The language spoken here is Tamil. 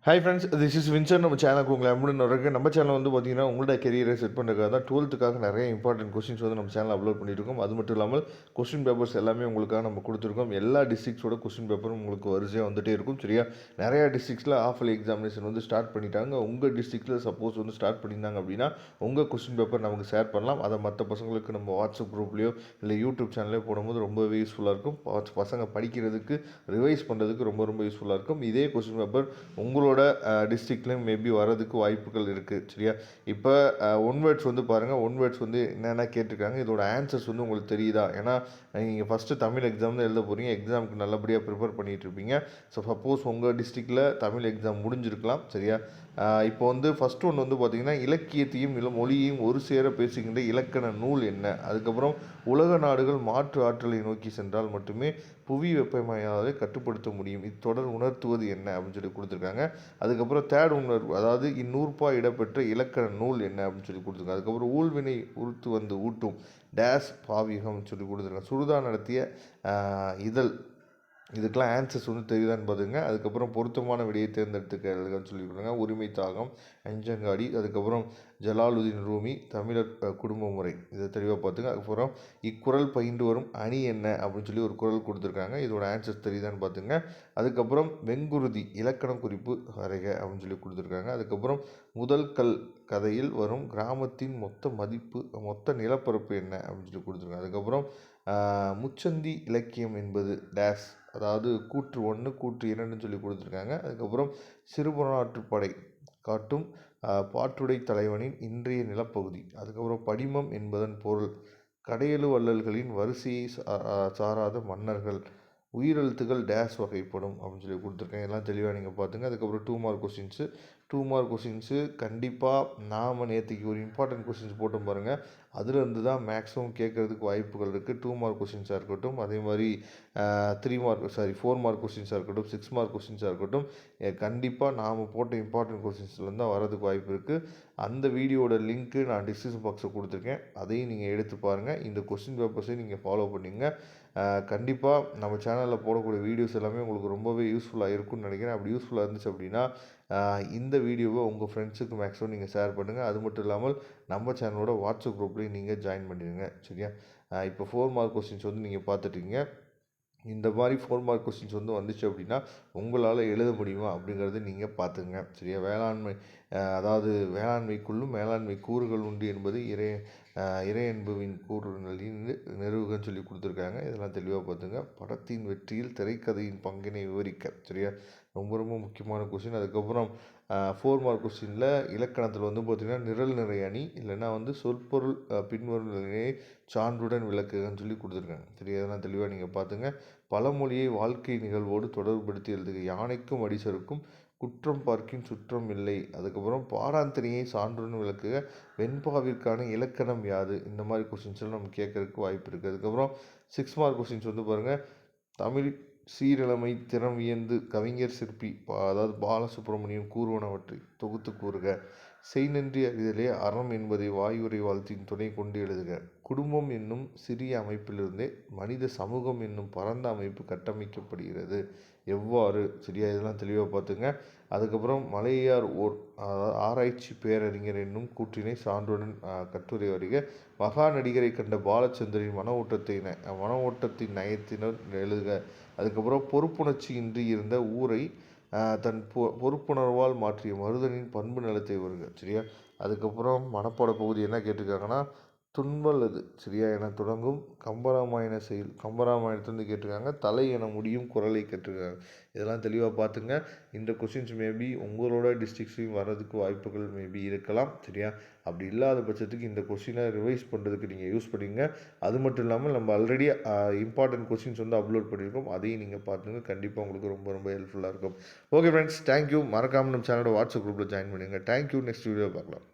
Hi friends, this is Windsor. நம்ம சேனலுக்கு உங்களை அன்புடன் வரக்கு. நம்ம சேனல் வந்து பார்த்தீங்கன்னா உங்களோட கெரியரை செட் பண்ணுறதுக்காக தான் 12த்துக்காக நிறைய இம்பார்ட்டன்ட் கொஸ்டின்ஸ் வந்து நம்ம சேனல் அப்லோட் பண்ணியிருக்கோம். அது மட்டும் இல்லாமல் கொஸ்டின் பேப்பர்ஸ் எல்லாமே உங்களுக்காக நம்ம கொடுத்துருக்கோம். எல்லா டிஸ்ட்ரிக்ஸோட கொஸ்டின் பேப்பரும் உங்களுக்கு வரிசையாக வந்துகிட்டே இருக்கும். சரியா, நிறையா டிஸ்ட்ரிக்ஸில் ஆஃப் இயர்லி எக்ஸாமினேஷன் வந்து ஸ்டார்ட் பண்ணிட்டாங்க. உங்கள் டிஸ்ட்ரிக்ட்டில் சப்போஸ் வந்து ஸ்டார்ட் பண்ணியிருந்தாங்க அப்படின்னா உங்கள் கொஸ்டின் பேப்பர் நமக்கு ஷேர் பண்ணலாம். அதை மற்ற பசங்களுக்கு நம்ம வாட்ஸ்அப் குரூப்லேயோ இல்லை யூடியூப் சேனல்லையோ போடும்போது ரொம்பவே யூஸ்ஃபுல்லாக இருக்கும். பசங்க படிக்கிறதுக்கு ரிவைஸ் பண்ணுறதுக்கு ரொம்ப ரொம்ப யூஸ்ஃபுல்லாக இருக்கும். இதே கொஸ்டின் பேப்பர் உங்களோட டிஸ்ட்ரிக்ட்லேயும் மேபி வரதுக்கு வாய்ப்புகள் இருக்குது. சரியா, இப்போ ஒன் வேர்ட்ஸ் வந்து பாருங்கள். ஒன் வேர்ட்ஸ் வந்து என்னென்ன கேட்டிருக்காங்க, இதோட ஆன்சர்ஸ் வந்து உங்களுக்கு தெரியுதா? ஏன்னா நீங்கள் ஃபஸ்ட்டு தமிழ் எக்ஸாம் தான் எழுத போகிறீங்க. எக்ஸாமுக்கு நல்லபடியாக ப்ரிப்பேர் பண்ணிகிட்டு இருப்பீங்க. ஸோ சப்போஸ் உங்கள் டிஸ்ட்ரிக்டில் தமிழ் எக்ஸாம் முடிஞ்சிருக்கலாம். சரியா, இப்போ வந்து ஃபஸ்ட்டு ஒன்று வந்து பார்த்திங்கன்னா இலக்கியத்தையும் மொழியையும் ஒரு சேர பேசுகின்ற இலக்கண நூல் என்ன? அதுக்கப்புறம் உலக நாடுகள் மாற்று ஆற்றலை நோக்கி சென்றால் மட்டுமே புவி வெப்பமயமாவதை கட்டுப்படுத்த முடியும். இத்தொடர் உணர்த்துவது என்ன அப்படின்னு சொல்லி கொடுத்துருக்காங்க. அதுக்கப்புறம் தேர்ட் உணர்வு, அதாவது இந்நூற்பா இடம்பெற்ற இலக்கண நூல் என்ன அப்படின்னு சொல்லி கொடுத்துருக்காங்க. அதுக்கப்புறம் ஊழ்வினை உறுத்து வந்து ஊட்டும் டேஸ் பாவிகம் சொல்லி கொடுத்துருக்காங்க. சுடுதா நடத்திய இதழ், இதுக்கெல்லாம் ஆன்சர்ஸ் வந்து தெரியுதான்னு பார்த்துங்க. அதுக்கப்புறம் பொருத்தமான விடையை தேர்ந்தெடுத்துக்கன்னு சொல்லி கொடுங்க. உரிமை தாகம், அஞ்சங்காடி, அதுக்கப்புறம் ஜலாலுதீன் ரூமி, தமிழர் குடும்ப முறை, இதை தெளிவாக பார்த்துங்க. அதுக்கப்புறம் இக்குறள் பயின்று வரும் அணி என்ன அப்படின்னு சொல்லி ஒரு குறள் கொடுத்துருக்காங்க. இதோட ஆன்சர்ஸ் தெரியுதான்னு பார்த்துங்க. அதுக்கப்புறம் வெங்குருதி இலக்கணம் குறிப்பு வரைக அப்படின்னு சொல்லி கொடுத்துருக்காங்க. அதுக்கப்புறம் முதல் கல் கதையில் வரும் கிராமத்தின் மொத்த மதிப்பு, மொத்த நிலப்பரப்பு என்ன அப்படின்னு சொல்லி கொடுத்துருக்காங்க. அதுக்கப்புறம் முச்சந்தி இலக்கியம் என்பது டேஸ், அதாவது கூற்று 1 கூற்று 2ன்னு சொல்லி கொடுத்துருக்காங்க. அதுக்கப்புறம் சிறுபுறநாற்றுப்படை காட்டும் பாட்டுடை தலைவனின் இன்றைய நிலப்பகுதி. அதுக்கப்புறம் படிமம் என்பதன் பொருள், கடையெழு வள்ளல்களின் வரிசையை சாராத மன்னர்கள், உயிரெழுத்துக்கள் டேஸ் வகைப்படும் அப்படின்னு சொல்லி கொடுத்துருக்கேன். எல்லாம் தெளிவாக நீங்கள் பார்த்துங்க. அதுக்கப்புறம் 2 மார்க் கொஸ்டின்ஸு. 2 மார்க் கொஸ்டின்ஸு கண்டிப்பாக நாம் நேற்றுக்கு ஒரு இம்பார்ட்டன்ட் கொஸ்டின்ஸ் போட்டு பாருங்கள். அதுலேருந்து தான் மேக்ஸிமம் கேட்குறதுக்கு வாய்ப்புகள் இருக்குது. 2 மார்க் கொஸ்டின்ஸாக இருக்கட்டும், அதே மாதிரி 4 மார்க் கொஸ்டின்ஸாக இருக்கட்டும், 6 மார்க் கொஸ்டின்ஸாக இருக்கட்டும், கண்டிப்பாக நாம் போட்ட இம்பார்ட்டன்ட் கொஸ்டின்ஸ்லேருந்து தான் வரதுக்கு வாய்ப்பு இருக்குது. அந்த வீடியோட லிங்க்கு நான் டிஸ்கிரிப்ஷன் பாக்ஸில் கொடுத்துருக்கேன். அதையும் நீங்கள் எடுத்து பாருங்கள். இந்த கொஸ்டின் பேப்பர்ஸையும் நீங்கள் ஃபாலோ பண்ணிங்க. கண்டிப்பாக நம்ம சேனலில் போடக்கூடிய வீடியோஸ் எல்லாமே உங்களுக்கு ரொம்பவே யூஸ்ஃபுல்லாக இருக்கும்னு நினைக்கிறேன். அப்படி யூஸ்ஃபுல்லாக இருந்துச்சு அப்படின்னா இந்த வீடியோவை உங்கள் ஃப்ரெண்ட்ஸுக்கு மேக்ஸிமம் நீங்கள் ஷேர் பண்ணுங்கள். அது மட்டும் இல்லாமல் நம்ம சேனலோட வாட்ஸ்அப் குரூப்லேயும் நீங்கள் ஜாயின் பண்ணிடுங்க. சரியா, இப்போ 4 மார்க் கொஸ்டின்ஸ் வந்து நீங்கள் பார்த்துட்டீங்க. இந்த மாதிரி 4 மார்க் கொஸ்டின்ஸ் வந்து வந்துச்சு அப்படின்னா உங்களால் எழுத முடியுமா அப்படிங்கிறத நீங்கள் பார்த்துங்க. சரியா, வேளாண்மை, அதாவது வேளாண்மைக்குள்ளும் மேலாண்மை கூறுகள் உண்டு என்பது இறையன்புவின் கூறுகளின் நிறுவுகன்னு சொல்லி கொடுத்துருக்காங்க. இதெல்லாம் தெளிவாக பார்த்துங்க. படத்தின் வெற்றியில் திரைக்கதையின் பங்கினை விவரிக்க. சரியா, ரொம்ப ரொம்ப முக்கியமான கொஸ்டின். அதுக்கப்புறம் 4 மார்க் கொஸ்டினில் இலக்கணத்தில் வந்து பார்த்திங்கன்னா நிரல் நிறை அணி, இல்லைன்னா வந்து சொற்பொருள் பின்வரும் நிலையை சான்றுடன் விளக்குகன்னு சொல்லி கொடுத்துருக்காங்க. சரி, அதெல்லாம் தெளிவாக நீங்கள் பார்த்துங்க. பழமொழியை வாழ்க்கை நிகழ்வோடு தொடர்புபடுத்தி எழுதுக. யானைக்கும் அடிசருக்கும் குற்றம் பார்க்கின் சுற்றம் இல்லை. அதுக்கப்புறம் பாடாந்திரையை சான்றுடன் விளக்குக. வெண்பாவிற்கான இலக்கணம் யாது? இந்த மாதிரி கொஸ்டின்ஸ் எல்லாம் நம்ம கேட்கறதுக்கு வாய்ப்பு இருக்குது. அதுக்கப்புறம் 6 மார்க் கொஸ்டின்ஸ் வந்து பாருங்கள். தமிழ் சீரிழமை திறம் வியந்து கவிஞர் சிற்பி, அதாவது பாலசுப்ரமணியம் கூறுவனவற்றை தொகுத்து கூறுக. செய்நன்றி அறிதலே அறம் என்பதை வாயுரை வாழ்த்தின் துணை கொண்டு எழுதுக. குடும்பம் என்னும் சிறிய அமைப்பிலிருந்தே மனித சமூகம் என்னும் பரந்த அமைப்பு கட்டமைக்கப்படுகிறது எவ்வாறு? சரியா, இதெல்லாம் தெளிவாக பார்த்துங்க. அதுக்கப்புறம் மலையார் ஆராய்ச்சி பேரறிஞர் என்னும் கூற்றினை சான்றுடன் கட்டுரை வருக. மகா நடிகரை கண்ட பாலச்சந்திரன் மன ஓட்டத்தின் நயத்தினர் எழுதுக. அதுக்கப்புறம் பொறுப்புணர்ச்சி இன்றி இருந்த ஊரை தன் பொறுப்புணர்வால் மாற்றிய மருதனின் பண்பு நலத்தை வருக. சரியா, அதுக்கப்புறம் மனப்பாட பகுதி என்ன கேட்டிருக்காங்கன்னா துன்பல்லது. சரியா, என தொடங்கும் கம்பராமாயண செயல், கம்பராமாயணத்துலேருந்து கேட்டிருக்காங்க. தலை என முடியும் குரலை கேட்டிருக்காங்க. இதெல்லாம் தெளிவாக பார்த்துங்க. இந்த கொஸ்டின்ஸ் மேபி உங்களோட டிஸ்ட்ரிக்ஸ்லையும் வர்றதுக்கு வாய்ப்புகள் மேபி இருக்கலாம். சரியா, அப்படி இல்லாத பட்சத்துக்கு இந்த கொஸ்டினை ரிவைஸ் பண்ணுறதுக்கு நீங்கள் யூஸ் பண்ணிங்க. அது மட்டும் இல்லாமல் நம்ம ஆல்ரெடி இம்பார்ட்டன்ட் கொஸ்டின்ஸ் வந்து அப்லோட் பண்ணியிருக்கோம். அதையும் நீங்கள் பார்த்துங்க. கண்டிப்பாக உங்களுக்கு ரொம்ப ரொம்ப ஹெல்ப்ஃபுல்லாக இருக்கும். Okay friends, thank you. மறக்காமல் நம்ம சேனலோட வாட்ஸ்அப் குரூப்பில் ஜாயின் பண்ணுங்கள். தேங்க்யூ. நெக்ஸ்ட் வீடியோ பார்க்கலாம்.